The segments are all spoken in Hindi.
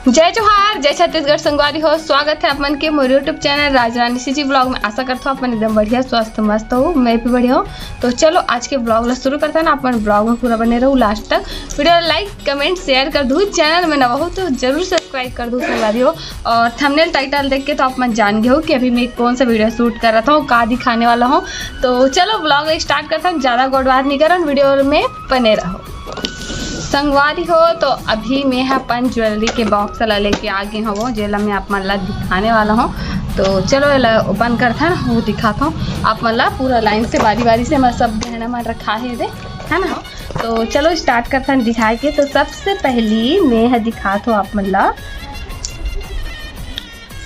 जय जोहार, जय छत्तीसगढ़ संगवारी हो। स्वागत है अपन के मोर यूट्यूब चैनल राजरानी सीजी ब्लॉग में। आशा करता हूँ अपन एकदम बढ़िया स्वस्थ मस्त हो, मैं भी बढ़िया हूँ। तो चलो आज के ब्लॉग ला शुरू करते हैं ना। अपन ब्लॉग में पूरा बने रहूँ लास्ट तक। वीडियो लाइक कमेंट शेयर कर दूँ, चैनल में नवा हो तो जरूर सब्सक्राइब कर दूँ संगवारी हो। और थंबनेल टाइटल देख के तो अपन जान गए हो कि अभी मैं कौन सा वीडियो शूट कर रहा था, का दिखाने वाला हूँ। तो चलो ब्लॉग स्टार्ट करते हैं, ज़्यादा गड़बड़ नहीं कर, वीडियो में बने रहो संगवारी हो। तो अभी मैं अपन ज्वेलरी के बॉक्स ला लेके आ गए हो, जेला मैं आप मन ला दिखाने वाला हूँ। तो चलो ओपन करते हैं ना, वो दिखाता हूँ आप मन ला पूरा लाइन से बारी बारी से। मैं सब गहना मन रखा है ना। तो चलो स्टार्ट करते हैं दिखाए के। तो सबसे पहली मैं दिखाता हूँ आप मन ला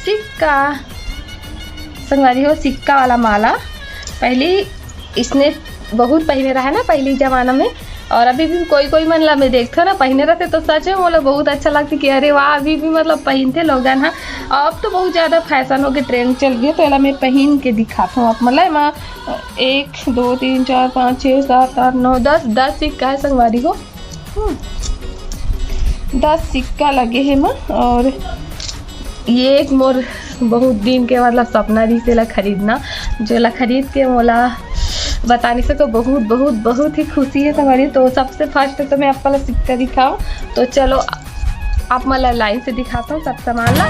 सिक्का संगवारी हो, सिक्का वाला माला। पहली इसने बहुत पहने रहा है ना पहली जमाना में, और अभी भी कोई कोई मन ला मैं देखते ना पहने रहते तो सच में मतलब बहुत अच्छा लगता कि अरे वाह अभी भी मतलब पहनते लोग हैं। अब तो बहुत ज़्यादा फैशन हो गया, ट्रेंड चल गया। तो मैं पहन के दिखाता हूँ आप मतलब मैं 1 2 3 4 5 6 7 8 9 10 सिक्का है संगवारी हो। 10 सिक्का लगे हैं माँ। और ये एक मोर बहुत दिन के मतलब सपना रही से ला खरीदना, जो ला खरीद के मोला बताने से तो बहुत बहुत बहुत ही खुशी है हमारी। तो सबसे फर्स्ट तो मैं आपका सिक्का दिखाऊं। तो चलो आप मला लाइन से दिखाता हूँ सब सामान ला।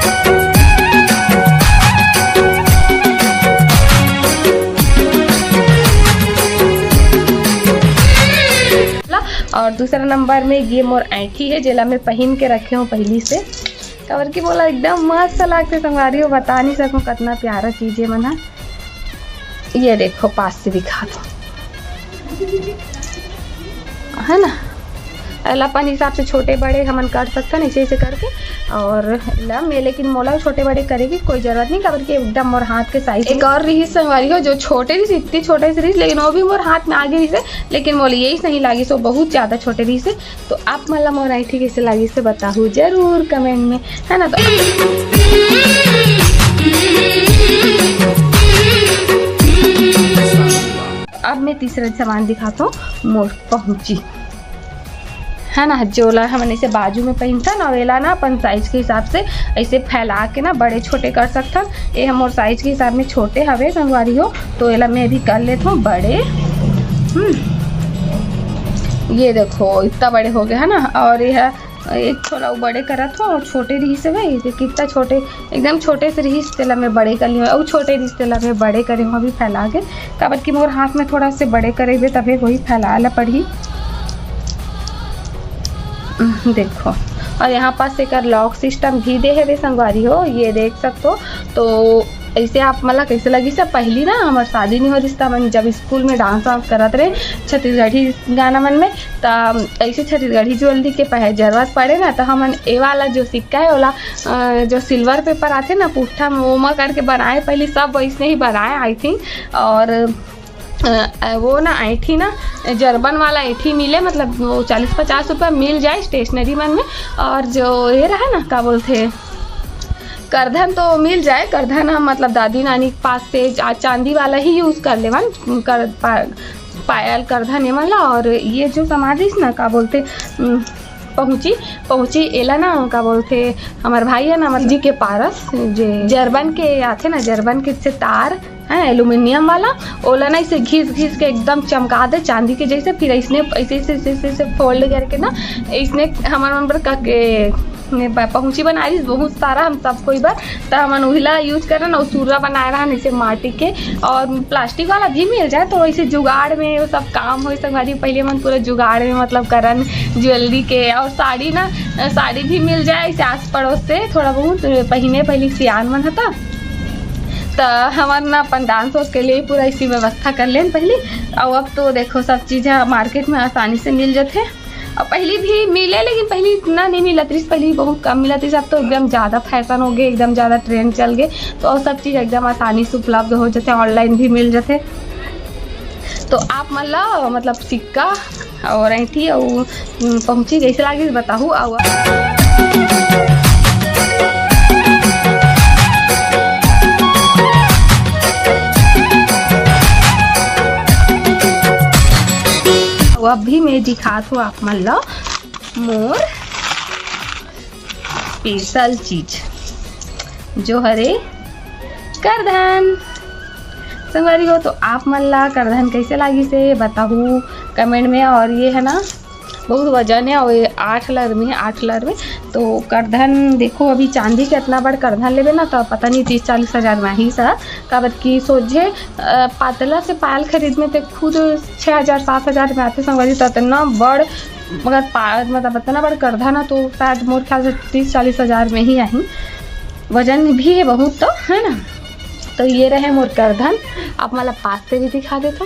और दूसरा नंबर में ये मोर ऐठी है, जेला मैं पहन के रखे हूँ पहली से। कवर की बोला एकदम मस्त लगते संगवारी हो, बता नहीं सकूँ कितना प्यारा चीज़ है मना। ये देखो पास से दिखा दो है ना। अपन हिसाब से छोटे बड़े हमन कर सकते हैं ऐसे करके। और ला मैं लेकिन मोला छोटे बड़े करेगी कोई जरूरत नहीं, कबर के एकदम मोर हाथ के साइज। एक और रही संगवारी हो जो छोटे रही, इतनी छोटे से रही, लेकिन वो भी मोर हाथ में आगे रही से, लेकिन मोल यही नहीं लगी सो बहुत ज़्यादा छोटे रही से। तो आप मला मोर ऐठी कैसे लगी से बताओ जरूर कमेंट में, है ना। तो अब मैं तीसरा सामान दिखाता हूँ, मोर पहुँची है ना, जोला हमने इसे बाजू में पहनता ना, वेला ना अपन साइज के हिसाब से ऐसे फैला के ना बड़े छोटे कर सकता। ये हम और साइज के हिसाब में छोटे हवे संगवारी हो, तो एला मैं भी कर लेता हूँ बड़े। ये देखो इतना बड़े हो गए है ना। और यह एक थोड़ा बड़े करा था और छोटे रही से भाई कितना छोटे एकदम छोटे से रही तेला में बड़े कर लिए, और छोटे रही तेला में बड़े करे हुआ भी फैला के। काबर की मोर हाथ में थोड़ा से बड़े करे हुए तभी वही फैला ला पड़ी। देखो और यहाँ पास एक लॉक सिस्टम भी दे है संगवारी हो, ये देख सकते हो। तो ऐसे आप मतलब कैसे लगी सब पहली ना हमारे शादी नहीं हो रिश्ता मन जब स्कूल में डांस वांस करते रहे छत्तीसगढ़ी गाना मन में, तो ऐसे छत्तीसगढ़ी ज्वेलरी के जरूरत पड़े ना, तो हमन ए वाला जो सिक्का है वाला जो सिल्वर पेपर आते ना पुट्ठा मोमा करके बनाए, पहले सब वैसे ही बनाए आई थिंक। और वो ना ऐठी ना जर्बन वाला ऐठी मिले, मतलब वो 40-50 रुपये मिल जाए स्टेशनरी मन में। और जो ये रहा ना क्या बोलते करधन तो मिल जाए, करधन हम मतलब दादी नानी के पास से चांदी वाला ही यूज़ कर ले कर पायल करधन वाला। और ये जो समाधि ना क्या बोलते पहुँची एला ना क्या बोलते हमारे भाई है ना मतलब जी के पारस जे जर्बन के आते ना, जर्बन के से तार है एल्यूमिनियम वाला, ओला ना इसे घिस के एकदम चमका दे चांदी के जैसे। फिर इसने ऐसे फोल्ड करके ना इसने हमारे मन पर पहुँची बना रही बहुत सारा हम सबको ही बार। तो हमन उहिला यूज कर रहे ना, सूरा बनाए रहा इसे माटी के। और प्लास्टिक वाला भी मिल जाए तो ऐसे जुगाड़ में वो सब काम हो संगवारी। पहले मन पूरा जुगाड़ में मतलब करन ज्वेलरी के। और साड़ी ना साड़ी भी मिल जाए ऐसे आस पड़ोस से थोड़ा बहुत पहले सियान मन था। तो हमारे ना अपन डांस के लिए पूरा इसी व्यवस्था कर लें पहले। और अब तो देखो सब चीज़ें मार्केट में आसानी से मिल जाते। और पहले भी मिले लेकिन पहले इतना नहीं मिला थी, पहले बहुत कम मिला थी। सब तो एकदम ज़्यादा फैशन हो गए, एकदम ज़्यादा ट्रेंड चल गए, तो और सब चीज़ एकदम आसानी से उपलब्ध हो जाते, ऑनलाइन भी मिल जाते। तो आप मतलब सिक्का और ऐठी और पहुँची कैसे लगी बताऊँ। अब भी मैं दिखात हूँ आप मन ला मोर स्पेशल चीज जो हरे करधन संगवारी हो। तो आप मन ला करधन कैसे लागी से बताहू कमेंट में। और ये है ना बहुत वजन है और ये 8 लर में है, 8 लर में। तो करधन देखो अभी चांदी के इतना बड़ करधन लेवे ना तो पता नहीं 30-40 हज़ार में ही सा काबत की सोझे पातला से पायल खरीद में तो खुद 6,000-7,000 में आते संगवारी। तो इतना बड़ मगर मतलब इतना बड़ करधन है तो शायद मोर ख्याल से 30-40 हज़ार में ही आई। वजन भी है बहुत तो है ना। तो ये रहे मोर करधन। आप मतलब पास से भी दिखा देता।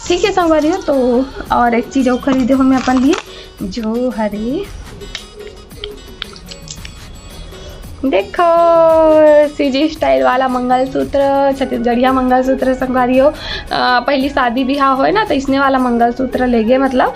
ठीक है संगवारी हो। तो और एक चीज़ और खरीदे हो मैं अपन लिए जो हरे देखो सीजी स्टाइल वाला मंगलसूत्र, छत्तीसगढ़िया मंगलसूत्र संगवारी हो। पहली शादी ब्याह हो ना तो इसने वाला मंगलसूत्र ले गए मतलब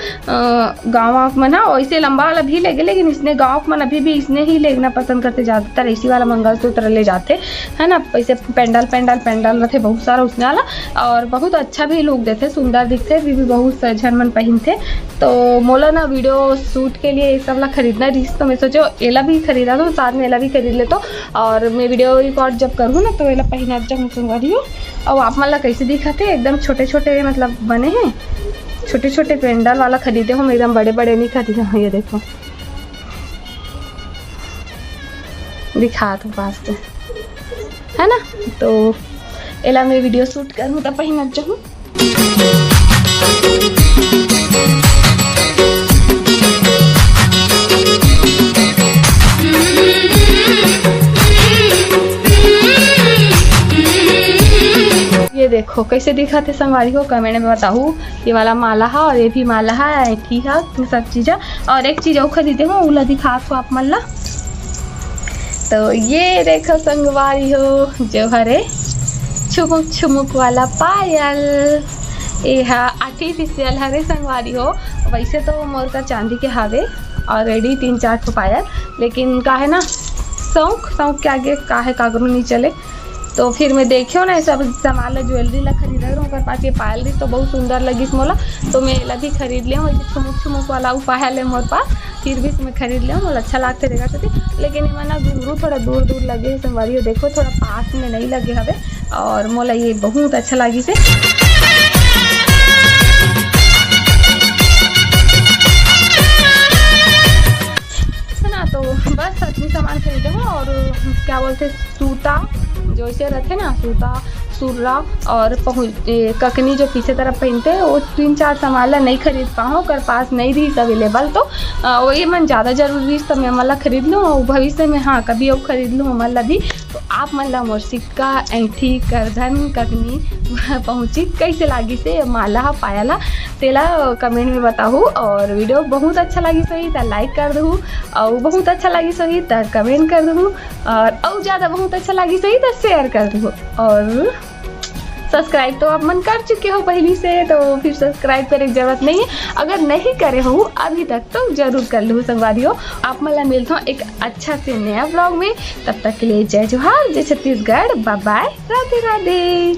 गाँव में ना वैसे लंबा वाला भी ले गए, लेकिन इसने गाँव में अभी भी इसने ही लेना पसंद करते, ज़्यादातर इसी वाला मंगलसूत्र ले जाते है ना। वैसे पेंडल रहते बहुत सारा उसने वाला और बहुत अच्छा भी लुक देते, सुंदर दिखते भी बहुत झन मन पहनते। तो मोला ना वीडियो शूट के लिए ये सब ला खरीदना रही तो मैं सोचो एला भी खरीदा तो साथ में एला भी खरीद ले। तो और मैं वीडियो रिकॉर्ड जब करूँ ना तो एला पहना जब संगवारी हो। और आप मन ला कैसे दिखाते एकदम छोटे छोटे मतलब बने हैं, छोटे छोटे पेंडल वाला खरीदे हो, एकदम बड़े बड़े नहीं खरीदे हो। ये देखो दिखा तो पास से है ना। तो एला मैं वीडियो शूट करूँ तो पहना जाऊँ। ये देखो कैसे दिखाते संगवारी को कमेंट में बताऊँ। ये वाला माला है और ये भी माला है, ठीक है सब चीज़ें। और एक चीज़ और खरीदे हो उला दिखा तो आप मन ला। तो ये देखो संगवारी हो जो हरे छुमुक छुमुक वाला पायल, ये है आर्टिफिशियल हरे संगवारी हो। वैसे तो मोर का चांदी के हावे ऑलरेडी 3-4 ठो पायल, लेकिन का है ना शौक के आगे का है कागरू नहीं चले। तो फिर मैं देखियो ना सब सामान ला ज्वेलरी ला खरीदा हूँ ओकर पास ये पायल रही तो बहुत सुंदर लगी मोला। तो मैं एला भी खरीद लिया हूँ। वैसे छुमुक वाला वो पायल है मोर पास, फिर भी मैं खरीद लिया हूँ। अच्छा लगते देखा तो लेकिन ये ना घुंघरू थोड़ा दूर लगे संगवारी हो। देखो थोड़ा पास में नहीं लगे हवे और मोला ये बहुत अच्छा लगी से। तो बस अपनी सामान खरीदे हो। और क्या बोलते सूता जो ऐसे रहते ना, सूता सुर्रा और ककनी जो पीछे तरफ पहनते हैं वो 3-4 सामान ला नहीं खरीद पाऊँ, कर पास नहीं रही अवेलेबल। तो वही मन ज़्यादा जरूरी तो मैं मन ला खरीद लूँ और भविष्य में हाँ कभी और खरीद लूँ मन ला भी। तो आप मन ला मोर सिक्का ऐंठी करधन ककनी पहुँची कैसे लागी से माला पायला तेला कमेंट में बताऊँ। और वीडियो बहुत अच्छा लगी सही तो लाइक कर दूँ और बहुत अच्छा लगी सही तो कमेंट कर दूँ और ज़्यादा बहुत अच्छा लगी सही तो शेयर कर दूँ। और सब्सक्राइब तो आप मन कर चुके हो पहले से तो फिर सब्सक्राइब करने की जरूरत नहीं है। अगर नहीं करे हो अभी तक तो जरूर कर लो संगवारी हो। आप मला मिलता हूँ एक अच्छा से नया ब्लॉग में। तब तक के लिए जय जोहार, जय छत्तीसगढ़, बाय बाय, राधे राधे।